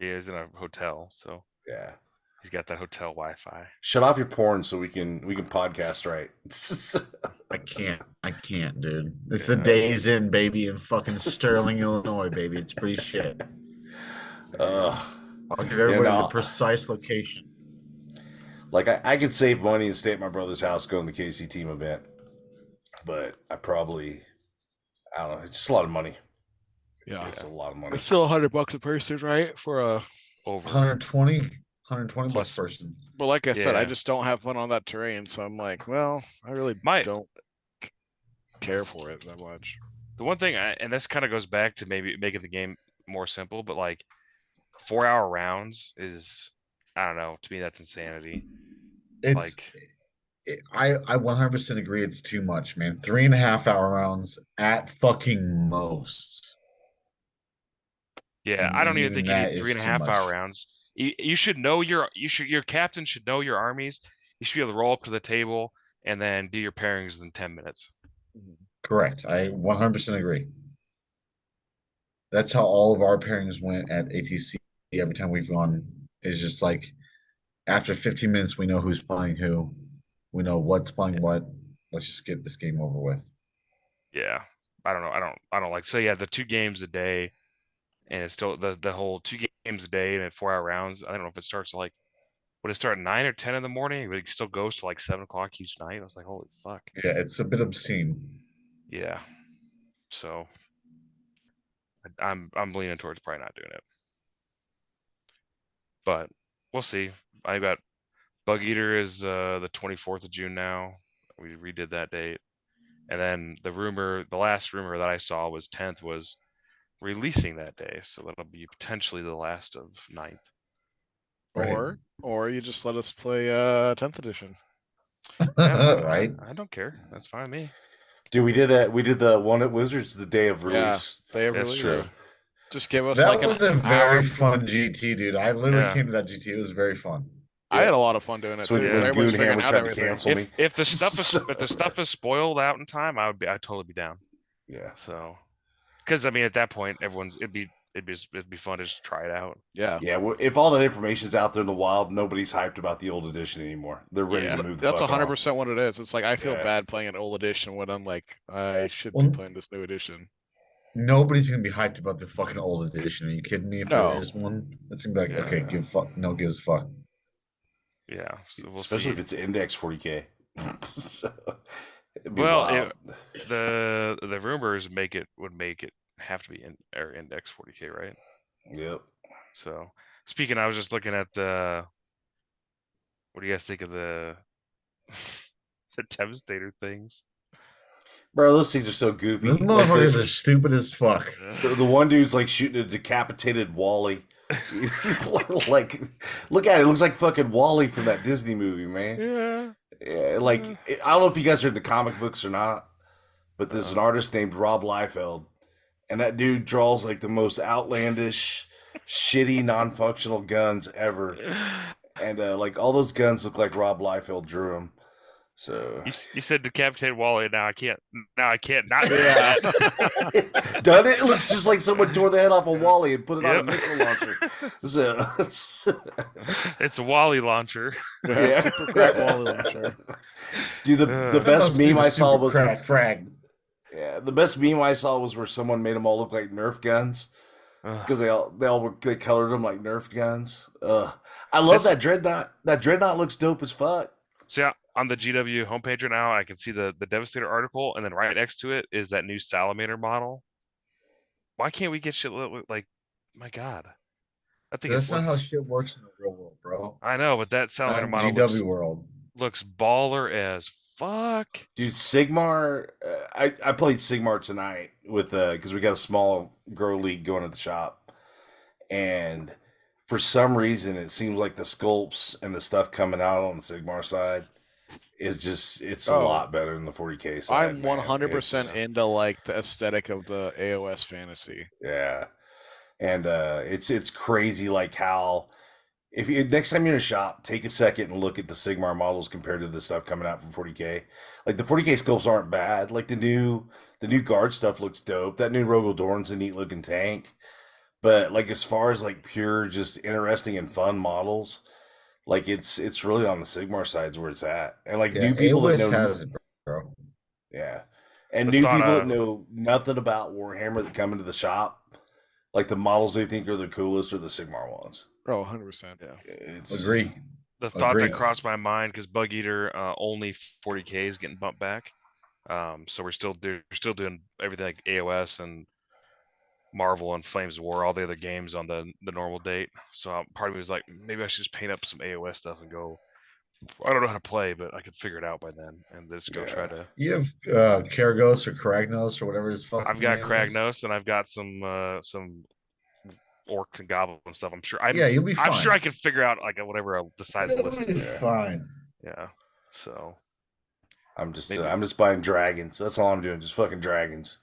Yeah, he's in a hotel, so yeah, he's got that hotel Wi-Fi. Shut off your porn so we can podcast right. I can't, dude. It's the Days Inn, baby, in fucking Sterling, Illinois, baby. It's pretty shit. I'll give everybody the precise location. Like I could save money and stay at my brother's house going to the KC team event, but I don't know. It's just a lot of money. Yeah, it's a lot of money. It's still $100 a person, right? For a over 120 plus person. But like I said, I just don't have fun on that terrain, so I'm like, well, I really don't care for it that much. The one thing, and this kind of goes back to maybe making the game more simple, but like 4-hour rounds is, I don't know, to me that's insanity. I 100% agree. It's too much, man. 3.5 hour rounds at fucking most. Yeah, I don't even think you need 3.5 hour rounds. You should know your captain should know your armies. You should be able to roll up to the table and then do your pairings in 10 minutes. Correct. I 100% agree. That's how all of our pairings went at ATC. Every time we've gone, is just like after 15 minutes, we know who's playing who. We know what's playing what. Let's just get this game over with. Yeah, I don't know. I don't like. So yeah, the 2 games a day. And it's still the whole 2 games a day and at 4-hour rounds. I don't know if it starts would it start at 9 or 10 in the morning? But it still goes to like 7 o'clock each night. I was like, holy fuck. Yeah, it's a bit obscene. Yeah. So I'm leaning towards probably not doing it. But we'll see. I got Bug Eater is the 24th of June now. We redid that date. And then the last rumor that I saw was 10th was releasing that day, so that'll be potentially the last of 9th. Or you just let us play 10th edition. Yeah, right? I don't care. That's fine with me. Dude, we did the one at Wizards the day of release. Yeah, day of release. True. Just give us that was a very fun GT, dude. I literally came to that GT. It was very fun. I had a lot of fun doing it. So too. when Goonhammer tried to cancel me. If the stuff is spoiled out in time, I'd totally be down. Yeah. So, because I mean, at that point, it'd be fun to just try it out. Yeah. Yeah. Well, if all that information's out there in the wild, nobody's hyped about the old edition anymore. They're ready to move. That's 100% what it is. It's like I feel bad playing an old edition when I'm like I should be playing this new edition. Nobody's gonna be hyped about the fucking old edition. Are you kidding me? If there is one, it's gonna be like, okay, gives a fuck. Yeah, so especially if it's index 40K. So, the rumors would make it have to be index 40K, right? Yep. So speaking, I was just looking at what do you guys think of the Devastator things? Bro, those things are so goofy. Those motherfuckers are stupid as fuck. The one dude's like shooting a decapitated Wally. Like, look at it. It looks like fucking Wally from that Disney movie, man. Yeah. Like, I don't know if you guys are into comic books or not, but there's an artist named Rob Liefeld, and that dude draws like the most outlandish, shitty, non-functional guns ever. And like all those guns look like Rob Liefeld drew them. So you said decapitated Wally. Now I can't not do that. Doesn't it? It looks just like someone tore the head off of Wally and put it on a missile launcher. It's a Wally launcher. Yeah, super crack Wally launcher. Dude, the best meme I saw was frag. Yeah, the best meme I saw was where someone made them all look like Nerf guns. because they colored them like Nerf guns. I love that dreadnought. That dreadnought looks dope as fuck. See, on the GW homepage right now, I can see the Devastator article, and then right next to it is that new Salamander model. Why can't we get shit like? My God, I think that's not how shit works in the real world, bro. I know, but that Salamander model GW world looks baller as fuck. Dude, Sigmar. I played Sigmar tonight with because we got a small grow league going at the shop, and for some reason it seems like the sculpts and the stuff coming out on the Sigmar side is just it's a lot better than the 40K side. I'm 100% into like the aesthetic of the AOS fantasy. Yeah, and it's crazy like how. If you next time you're in a shop, take a second and look at the Sigmar models compared to the stuff coming out from 40K. Like the 40K sculpts aren't bad. Like the new guard stuff looks dope. That new Rogel Dorn's a neat looking tank. But like as far as like pure just interesting and fun models, like it's really on the Sigmar sides where it's at. And like new people that know has it, bro. Yeah. And new people that know nothing about Warhammer that come into the shop, like the models they think are the coolest are the Sigmar ones. Oh, 100%. Yeah. Agree. The thought that crossed my mind because Bug Eater only 40K is getting bumped back. So we're still doing everything like AOS and Marvel and Flames of War, all the other games on the normal date. So part of me was like, maybe I should just paint up some AOS stuff and go. I don't know how to play, but I could figure it out by then and just go try to. You have Karagos or Kragnos or whatever his fucking. I've got Kragnos and I've got some orc and goblin and stuff. I'm sure. You'll be fine. I'm sure I can figure out like whatever the size of the list is. Fine. Yeah. So. I'm just buying dragons. That's all I'm doing. Just fucking dragons.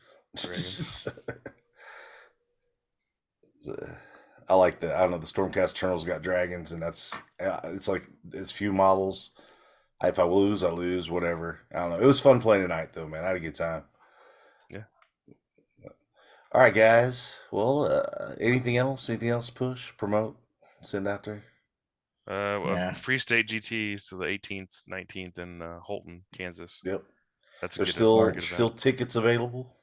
I like that. I don't know. The Stormcast Eternals got dragons, and that's it's like it's few models. If I lose, I lose. Whatever. I don't know. It was fun playing tonight, though, man. I had a good time. Yeah. All right, guys. Well, anything else? Anything else? Push, promote, send out there. Free State GT, so the 18th, 19th in Holton, Kansas. Yep. That's There's still tickets available.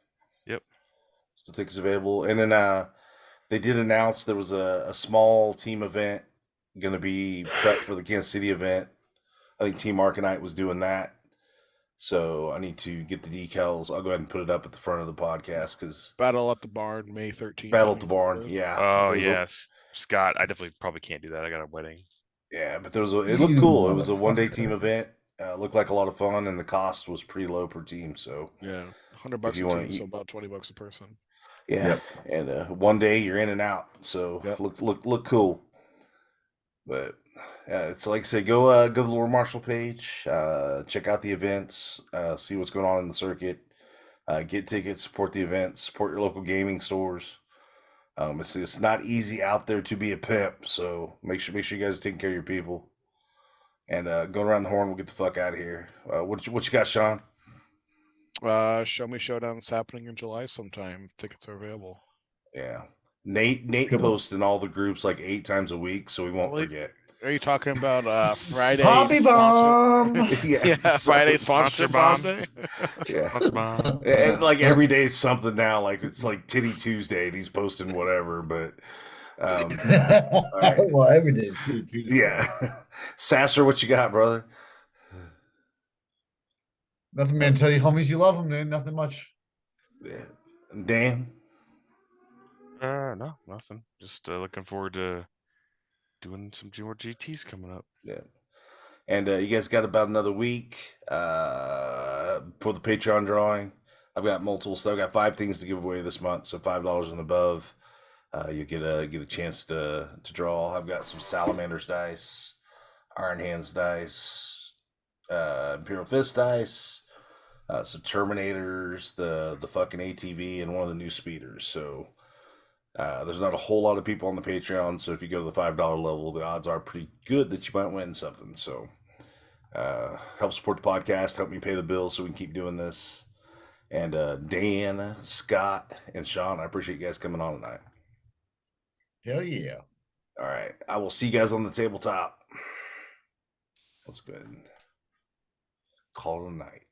Yep. Still tickets available, and then they did announce there was a small team event going to be prepped for the Kansas City event. I think Team Arcanite was doing that. So I need to get the decals. I'll go ahead and put it up at the front of the podcast because Battle at the Barn, May 13th. Battle at the Barn, yeah. Oh yes, Scott. I definitely probably can't do that. I got a wedding. Yeah, but it looked cool. It was a 1-day team event. Looked like a lot of fun, and the cost was pretty low per team. So yeah, $100 a team, so about $20 a person. Yeah, and 1 day you're in and out. So look cool. But yeah, it's like I say, go to the Lord Marshall page, check out the events, see what's going on in the circuit, get tickets, support the events, support your local gaming stores. It's not easy out there to be a pimp, so make sure you guys are taking care of your people. And going around the horn, we'll get the fuck out of here. What you got, Sean? Show Me Showdown's happening in July sometime. Tickets are available. Yeah. Nate posts in all the groups like 8 times a week, so we won't forget. Are you talking about Friday? Hobby Bomb! Yeah, Friday sponsor bomb day. Yeah. Bomb. And like every day is something now. Like it's like Titty Tuesday and he's posting whatever, but right. Well, every day is Titty Tuesday. Yeah. Sasser, what you got, brother? Nothing, man. Tell you homies you love them, man. Nothing much. Yeah. Dan? No, nothing. Just looking forward to doing some more GTs coming up. Yeah. And you guys got about another week for the Patreon drawing. I've got multiple stuff. I've got 5 things to give away this month, so $5 and above. You get a chance to draw. I've got some Salamanders dice, Iron Hands dice, Imperial Fist dice, some Terminators, the fucking ATV, and one of the new speeders. So there's not a whole lot of people on the Patreon, so if you go to the $5 level, the odds are pretty good that you might win something. So help support the podcast, help me pay the bills so we can keep doing this. And Dan, Scott, and Sean, I appreciate you guys coming on tonight. Hell yeah. All right. I will see you guys on the tabletop. Let's go ahead and call it a night.